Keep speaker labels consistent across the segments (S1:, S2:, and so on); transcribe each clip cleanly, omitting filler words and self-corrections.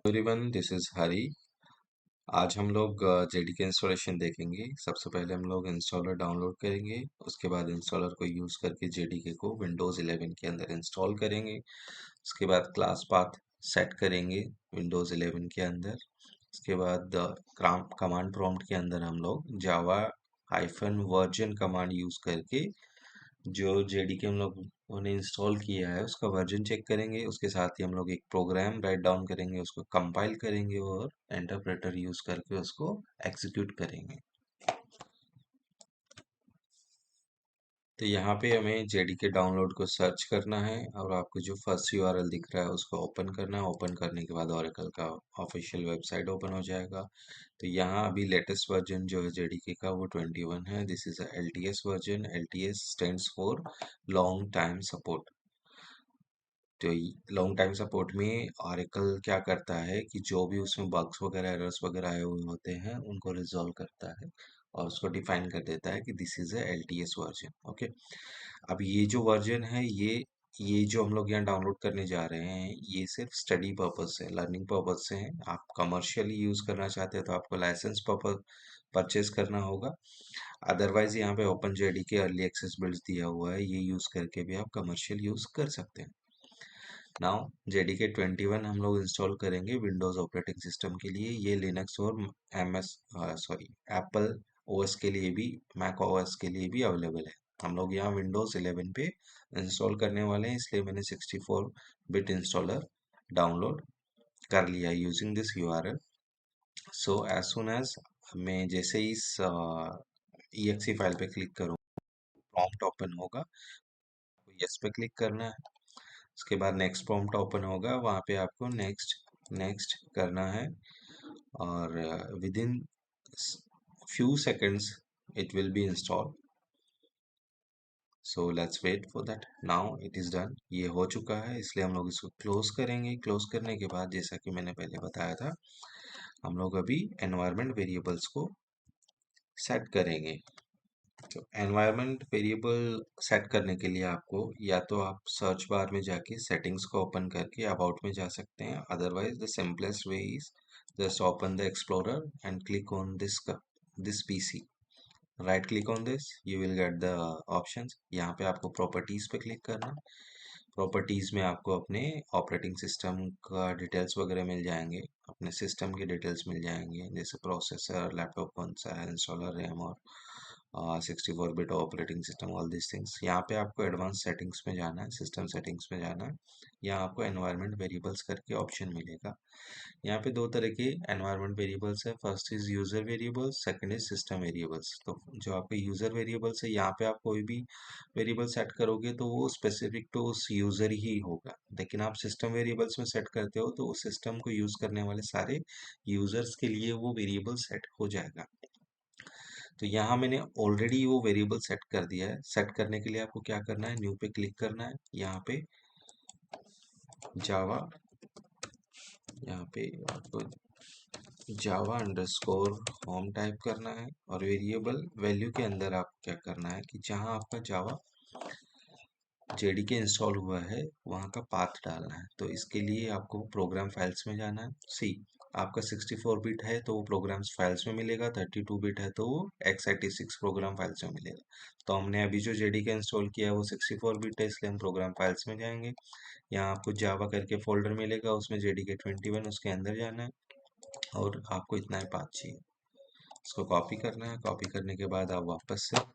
S1: Everyone, this is हरी। आज हम लोग जेडीके इंस्टॉलेशन देखेंगे। सबसे पहले हम लोग इंस्टॉलर डाउनलोड करेंगे। उसके बाद इंस्टॉलर को यूज़ करके जेडीके को विंडोज़ 11 के अंदर इंस्टॉल करेंगे। उसके बाद क्लास पाथ सेट करेंगे विंडोज़ 11 के अंदर। उसके बाद कमांड प्रॉम्प्ट के अंदर हम लोग जावा हाइफन वर्जन कमांड यूज़ करके जो जेडीके हम लोग ने इंस्टॉल किया है उसका वर्जन चेक करेंगे। उसके साथ ही हम लोग एक प्रोग्राम राइट डाउन करेंगे, उसको कंपाइल करेंगे और इंटरप्रेटर यूज करके उसको एग्जीक्यूट करेंगे। तो यहाँ पे हमें जेडीके डाउनलोड को सर्च करना है और आपको जो फर्स्ट यूआरएल दिख रहा है उसको ओपन करना है। ओपन करने के बाद ओरेकल का ऑफिशियल वेबसाइट ओपन हो जाएगा। तो यहाँ अभी लेटेस्ट वर्जन जो है जेडीके का वो 21 है। This is LTS version. LTS stands for long time support. तो लॉन्ग टाइम सपोर्ट में ऑरेकल क्या करता है कि जो भी उसमें बग्स वगैरह एरर्स वगैरह आए हुए होते हैं उनको रिजॉल्व करता है और उसको डिफाइन कर देता है कि this is a LTS version. Okay, अब ये जो वर्जन है ये जो हम लोग यहाँ डाउनलोड करने जा रहे हैं ये सिर्फ स्टडी पर्पज से, लर्निंग पर्पज से है। आप कमर्शियली यूज करना चाहते हैं तो आपको लाइसेंस पर्पज परचेज करना होगा। अदरवाइज यहाँ पे ओपन जेडी के अर्ली एक्सेस बिल्ड्स दिया हुआ है, ये यूज करके भी आप कमर्शियल यूज कर सकते हैं। नाउ JDK 21 हम लोग इंस्टॉल करेंगे विंडोज़ ऑपरेटिंग सिस्टम के लिए। ये लिनक्स और MS सॉरी एप्पल OS के लिए भी, मैक OS के लिए भी अवेलेबल है। हम लोग यहाँ विंडोज़ 11 पे इंस्टॉल करने वाले हैं, इसलिए मैंने 64 बिट इंस्टॉलर डाउनलोड कर लिया using this URL। So as soon as मैं जैसे ही इस exe फाइल पे क्लिक करूँ प्रॉम्प्ट ओपन होगा, यस पे क्लिक करना है। उसके बाद नेक्स्ट प्रॉम्प्ट ओपन होगा, वहाँ पे आपको नेक्स्ट नेक्स्ट करना है और within few seconds it will be install. So let's wait for that. Now it is done. ये हो चुका है, इसलिए हम लोग इसको क्लोज करेंगे। क्लोज करने के बाद जैसा कि मैंने पहले बताया था, हम लोग अभी एनवायरनमेंट वेरिएबल्स को सेट करेंगे। तो एनवायरनमेंट वेरिएबल सेट करने के लिए आपको या तो आप सर्च बार में जाके सेटिंग्स को ओपन करके अबाउट में जा सकते हैं। Otherwise the simplest way is just open the explorer and click on this PC. Right click on this, you will get the options. यहाँ पे आपको प्रॉपर्टीज पे क्लिक करना। प्रॉपर्टीज में आपको अपने ऑपरेटिंग सिस्टम का डिटेल्स वगैरह मिल जाएंगे, अपने सिस्टम के डिटेल्स मिल जाएंगे, जैसे प्रोसेसर, लैपटॉप कौन सा है, इंस्टॉलर, रैम और 64 bit operating system, all this things. यहाँ पे आपको एडवांस सेटिंग्स में जाना है, सिस्टम सेटिंग्स में जाना है। यहाँ आपको एनवायरनमेंट वेरिएबल्स करके ऑप्शन मिलेगा। यहाँ पे दो तरह के एनवायरनमेंट वेरिएबल्स है। First is user variables, second is system variables. तो जो आपके यूजर वेरिएबल्स है, यहाँ पे आप कोई भी वेरिएबल सेट करोगे तो वो स्पेसिफिक टू उस यूजर ही होगा। लेकिन आप सिस्टम वेरिएबल्स में सेट करते हो तो वो सिस्टम को यूज करने वाले सारे यूजर्स के लिए वो वेरिएबल सेट हो जाएगा। तो यहाँ मैंने ऑलरेडी वो वेरिएबल सेट कर दिया है। सेट करने के लिए आपको क्या करना है, न्यू पे क्लिक करना है। यहाँ पे जावा, यहाँ पे आपको जावा अंडरस्कोर होम टाइप करना है और वेरिएबल वैल्यू के अंदर आपको क्या करना है कि जहाँ आपका जावा जेडीके इंस्टॉल हुआ है वहाँ का पाथ डालना है। तो इसके लिए आपको प्रोग्राम फाइल्स में जाना है। सी, आपका 64 बिट है तो वो प्रोग्राम्स फाइल्स में मिलेगा, 32 बिट है तो वो x86 प्रोग्राम फाइल्स में मिलेगा। तो हमने अभी जो जेडीके इंस्टॉल किया है वो 64 बिट है, इसलिए हम प्रोग्राम फाइल्स में जाएंगे। यहाँ आपको जावा करके फोल्डर मिलेगा, उसमें जेडीके 21 उसके अंदर जाना है और आपको इतना ही पाथ चाहिए। इसको कॉपी करना है। कॉपी करने के बाद आप वापस से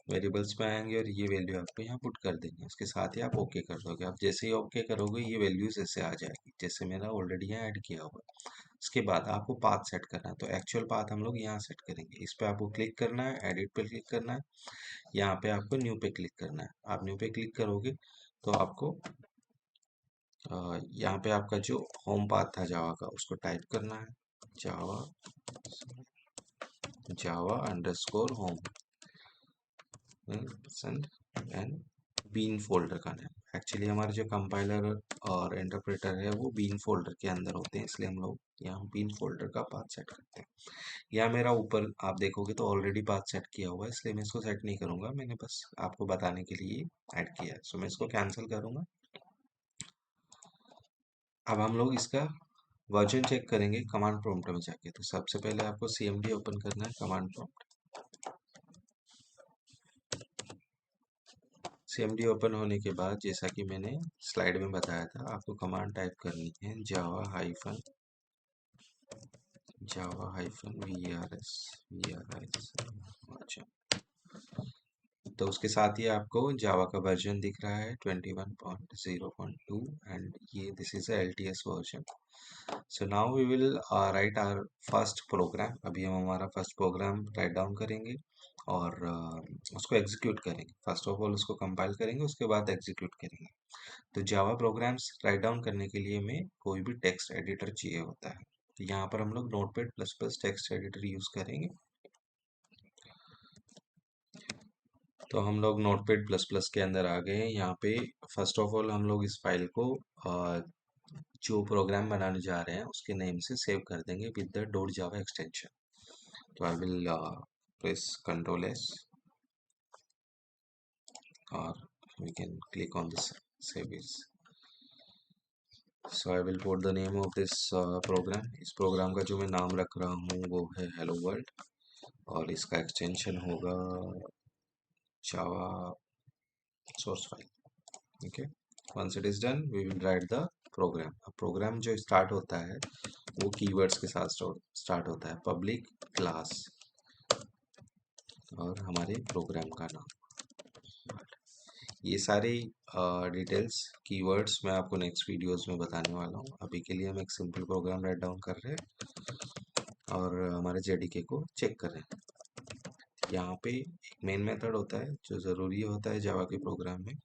S1: वेरिएबल्स पे आएंगे और ये वैल्यू आपको यहाँ पुट कर देंगे। उसके साथ ही आप ओके कर दोगे। आप जैसे ही ओके करोगे ये वैल्यूज ऐसे आ जाएगी जैसे मेरा ऑलरेडी यहाँ ऐड किया हुआ है। उसके बाद आपको पाथ सेट करना है, तो एक्चुअल पाथ हम लोग यहाँ सेट करेंगे। इस पे आपको क्लिक करना है, एडिट पे क्लिक करना है, यहाँ पे आपको न्यू पे क्लिक करना है। आप न्यू पे क्लिक करोगे तो आपको यहाँ पे आपका जो होम पाथ था जावा का उसको टाइप करना है, Java Java underscore home and bean folder का नाम। एक्चुअली हमारे जो कंपाइलर और इंटरप्रेटर है वो बीन फोल्डर के अंदर होते हैं, इसलिए हम लोग यहाँ बीन फोल्डर का पाथ सेट करते हैं। यहाँ मेरा ऊपर आप देखोगे तो ऑलरेडी पाथ सेट किया हुआ है, इसलिए मैं इसको सेट नहीं करूंगा। मैंने बस आपको बताने के लिए ऐड किया है, सो मैं इसको कैंसिल करूंगा। अब हम लोग इसका वर्जन चेक करेंगे कमांड प्रॉम्प्ट में जाके। तो सबसे पहले आपको cmd ओपन करना है, कमांड प्रॉम्प्ट। cmd ओपन होने के बाद जैसा कि मैंने स्लाइड में बताया था, आपको कमांड टाइप करनी है java-vrs। अच्छा, तो उसके साथ ही आपको जावा का वर्जन दिख रहा है 21.0.2 एंड ये this is L T S version. So now we will write our first program. अभी हम हमारा फर्स्ट प्रोग्राम राइट डाउन करेंगे और उसको एग्जीक्यूट करेंगे। फर्स्ट ऑफ ऑल उसको कंपाइल करेंगे, उसके बाद एग्जीक्यूट करेंगे। तो जावा प्रोग्राम्स राइट डाउन करने के लिए हमें कोई भी टेक्स्ट एडिटर चाहिए होता है। तो यहाँ पर हम लोग notepad plus plus text editor use करेंगे। तो हम लोग नोटपैड प्लस प्लस के अंदर आ गए हैं। यहाँ पे फर्स्ट ऑफ ऑल हम लोग इस फाइल को जो प्रोग्राम बनाने जा रहे हैं उसके नेम से सेव कर देंगे with the dot Java extension. तो I will press control S और we can click on this save is. So I will put the name of this program. इस प्रोग्राम का जो मैं नाम रख रहा हूँ वो है हेलो वर्ल्ड और इसका एक्सटेंशन होगा Java source file. Okay, once it is done we will write the program. अब प्रोग्राम जो स्टार्ट होता है वो कीवर्ड्स के साथ स्टार्ट होता है, पब्लिक, क्लास और हमारे प्रोग्राम का नाम। ये सारी डिटेल्स कीवर्ड्स मैं आपको नेक्स्ट वीडियोस में बताने वाला हूँ। अभी के लिए हम एक सिंपल प्रोग्राम राइट डाउन कर रहे हैं और हमारे जेडीके को चेक कर रहे हैं। यहाँ पे एक मेन मेथड होता है जो ज़रूरी होता है जावा के प्रोग्राम में,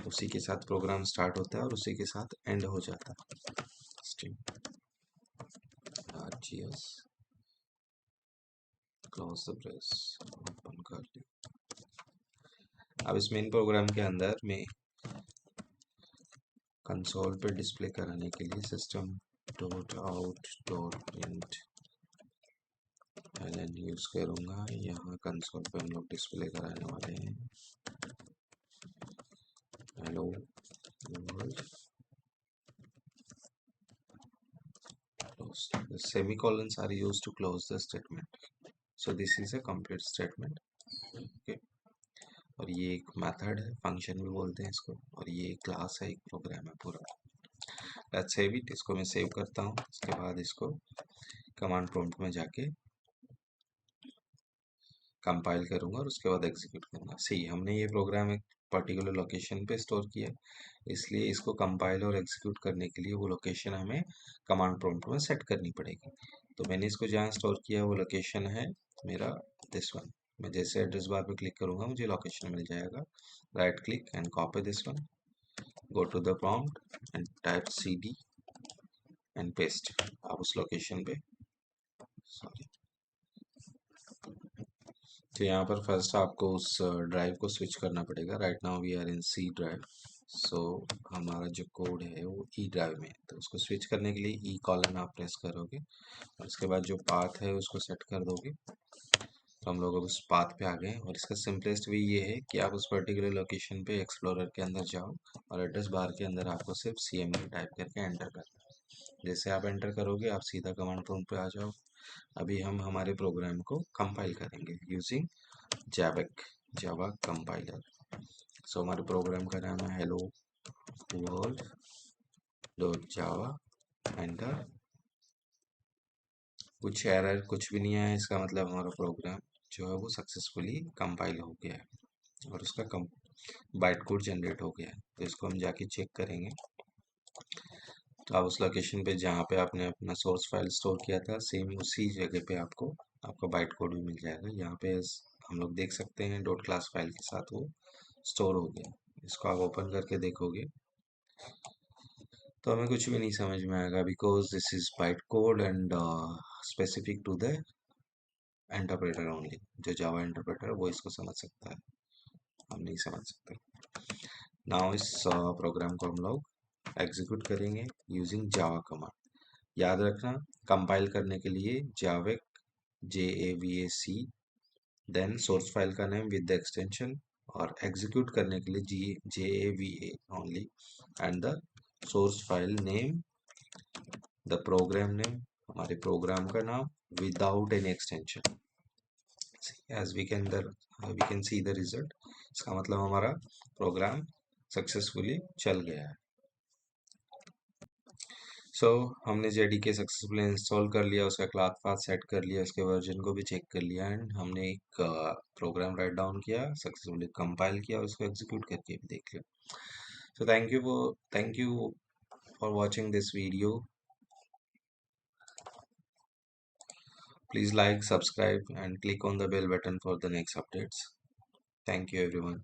S1: उसी के साथ प्रोग्राम स्टार्ट होता है और उसी के साथ एंड हो जाता है। String RGS close the brace open कर ली। अब इस मेन प्रोग्राम के अंदर में कंसोल पे डिस्प्ले कराने के लिए system dot out dot print L N use करूँगा। यहाँ कंसोल पे हम लोग डिस्प्ले कराने वाले हैं hello world. The semicolons are used to close the statement. So this is a complete statement. Okay. और ये एक मेथड है, फंक्शन भी बोलते हैं इसको, और ये क्लास है, एक प्रोग्राम है पूरा। Let's save it. इसको मैं सेव करता हूँ, इसके बाद इसको कमांड प्रॉम्प्ट में जाके कंपाइल करूंगा और उसके बाद एग्जीक्यूट करूंगा। सही, हमने ये प्रोग्राम एक पर्टिकुलर लोकेशन पे स्टोर किया, इसलिए इसको कंपाइल और एग्जीक्यूट करने के लिए वो लोकेशन हमें कमांड प्रॉम्प्ट में सेट करनी पड़ेगी। तो मैंने इसको जहाँ स्टोर किया वो लोकेशन है मेरा दिस वन। मैं जैसे एड्रेस बार पे क्लिक करूंगा मुझे लोकेशन मिल जाएगा। Right click and copy this one, go to the prompt and type cd and paste. आप उस लोकेशन पे, सॉरी, तो यहाँ पर फर्स्ट आपको उस ड्राइव को स्विच करना पड़ेगा। Right now we are in C drive, so हमारा जो कोड है वो ई ड्राइव में है। तो उसको स्विच करने के लिए ई कॉलन आप प्रेस करोगे और उसके बाद जो पाथ है उसको सेट कर दोगे। तो हम लोग अब उस पाथ पे आ गए और इसका सिंपलेस्ट वे ये है कि आप उस पर्टिकुलर लोकेशन पे एक्सप्लोरर के अंदर जाओ और एड्रेस बार के अंदर आपको सिर्फ cmd टाइप करके एंटर करना है। जैसे आप एंटर करोगे आप सीधा कमांड प्रॉम्प्ट पे आ जाओ। अभी हम हमारे प्रोग्राम को कंपाइल करेंगे यूजिंग जैवेक जावा कंपाइलर। सो हमारे प्रोग्राम का नाम है हेलो वर्ल्ड डॉट जावा। एंटर। कुछ एरर कुछ भी नहीं आया, इसका मतलब हमारा प्रोग्राम जो है वो सक्सेसफुली कंपाइल हो गया है और उसका बाइट कोड जनरेट हो गया है। तो इसको हम जाके चेक करेंगे। तो आप उस लोकेशन पे जहाँ पे आपने अपना सोर्स फाइल स्टोर किया था सेम उसी जगह पे आपको आपका बाइट कोड भी मिल जाएगा। यहाँ पे हम लोग देख सकते हैं डॉट क्लास फाइल के साथ वो स्टोर हो गया। इसको आप ओपन करके देखोगे तो हमें कुछ भी नहीं समझ में आएगा, because this is byte code and specific to the interpreter only. जो जावा इंटरप्रेटर है वो इसको समझ सकता है, हम नहीं समझ सकते। नाउ इस प्रोग्राम को हम लोग एग्जीक्यूट करेंगे यूजिंग जावा कमांड। याद रखना, कंपाइल करने के लिए javac JAVAC then source file का नेम विद द एक्सटेंशन, और एग्जीक्यूट करने के लिए JAVA only and the source file name the program name, हमारे प्रोग्राम का नाम, without any extension. As we can see the result. इसका मतलब हमारा प्रोग्राम सक्सेसफुली चल गया है। हमने जेडीके सक्सेसफुली इंस्टॉल कर लिया, उसका क्लास पाथ सेट कर लिया, उसके वर्जन को भी चेक कर लिया, एंड हमने एक प्रोग्राम राइट डाउन किया, सक्सेसफुली कंपाइल किया और उसको एग्जीक्यूट करके भी देख लिया। So thank you for watching this video. Please like, subscribe, and click on the bell button for the next updates. Thank you, everyone.